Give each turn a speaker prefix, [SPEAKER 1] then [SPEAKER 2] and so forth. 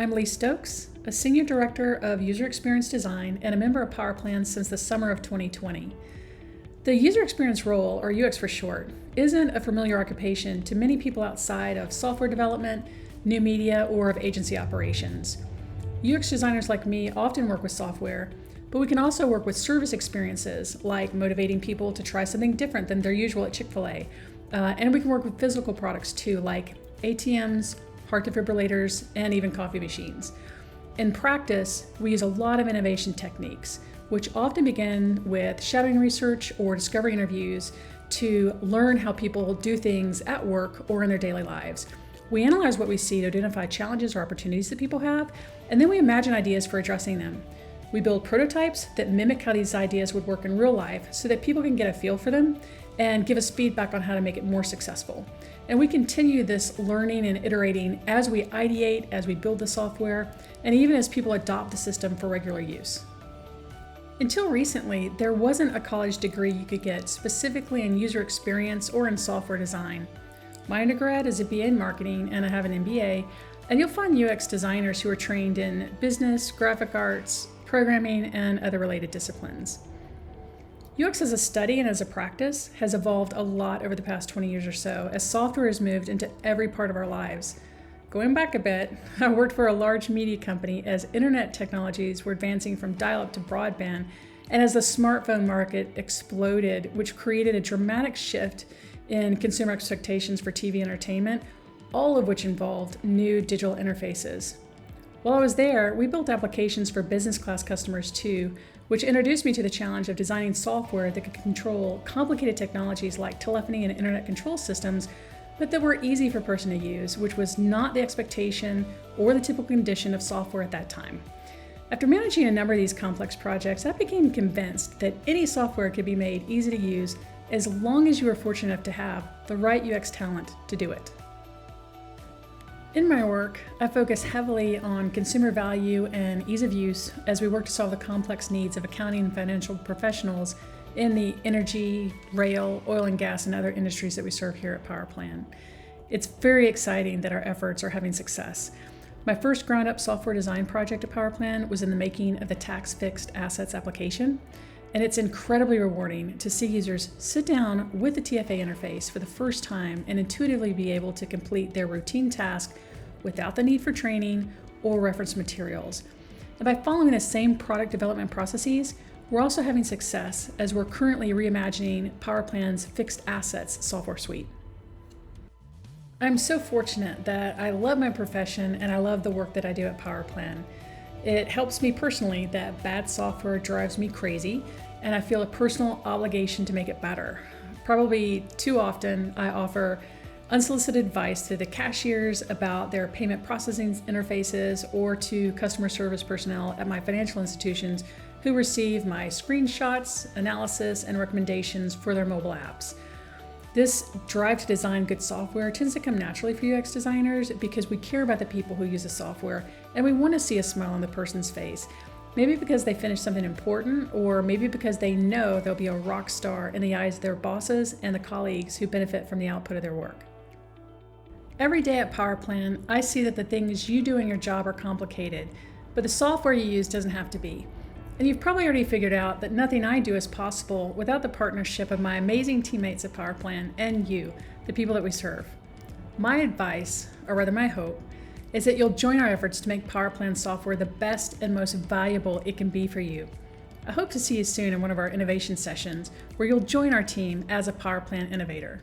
[SPEAKER 1] I'm Leigh Stokes, a Senior Director of User Experience Design and a member of PowerPlan since the summer of 2020. The user experience role, or UX for short, isn't a familiar occupation to many people outside of software development, new media, or of agency operations. UX designers like me often work with software, but we can also work with service experiences like motivating people to try something different than their usual at Chick-fil-A. And we can work with physical products too, like ATMs, heart defibrillators, and even coffee machines. In practice, we use a lot of innovation techniques, which often begin with shadowing research or discovery interviews to learn how people do things at work or in their daily lives. We analyze what we see to identify challenges or opportunities that people have, and then we imagine ideas for addressing them. We build prototypes that mimic how these ideas would work in real life so that people can get a feel for them and give us feedback on how to make it more successful. And we continue this learning and iterating as we ideate, as we build the software, and even as people adopt the system for regular use. Until recently, there wasn't a college degree you could get specifically in user experience or in software design. My undergrad is a BA in marketing and I have an MBA, and you'll find UX designers who are trained in business, graphic arts, programming, and other related disciplines. UX as a study and as a practice has evolved a lot over the past 20 years or so as software has moved into every part of our lives. Going back a bit, I worked for a large media company as internet technologies were advancing from dial-up to broadband, and as the smartphone market exploded, which created a dramatic shift in consumer expectations for TV entertainment, all of which involved new digital interfaces. While I was there, we built applications for business class customers too, which introduced me to the challenge of designing software that could control complicated technologies like telephony and internet control systems, but that were easy for a person to use, which was not the expectation or the typical condition of software at that time. After managing a number of these complex projects, I became convinced that any software could be made easy to use as long as you were fortunate enough to have the right UX talent to do it. In my work, I focus heavily on consumer value and ease of use as we work to solve the complex needs of accounting and financial professionals in the energy, rail, oil and gas, and other industries that we serve here at PowerPlan. It's very exciting that our efforts are having success. My first ground-up software design project at PowerPlan was in the making of the tax fixed assets application, and it's incredibly rewarding to see users sit down with the TFA interface for the first time and intuitively be able to complete their routine task without the need for training or reference materials. And by following the same product development processes, we're also having success as we're currently reimagining PowerPlan's fixed assets software suite. I'm so fortunate that I love my profession and I love the work that I do at PowerPlan. It helps me personally that bad software drives me crazy, and I feel a personal obligation to make it better. Probably too often, I offer unsolicited advice to the cashiers about their payment processing interfaces or to customer service personnel at my financial institutions who receive my screenshots, analysis, and recommendations for their mobile apps. This drive to design good software tends to come naturally for UX designers because we care about the people who use the software and we want to see a smile on the person's face. Maybe because they finished something important, or maybe because they know they'll be a rock star in the eyes of their bosses and the colleagues who benefit from the output of their work. Every day at PowerPlan, I see that the things you do in your job are complicated, but the software you use doesn't have to be. And you've probably already figured out that nothing I do is possible without the partnership of my amazing teammates at PowerPlan and you, the people that we serve. My advice, or rather my hope, is that you'll join our efforts to make PowerPlan software the best and most valuable it can be for you. I hope to see you soon in one of our innovation sessions where you'll join our team as a PowerPlan innovator.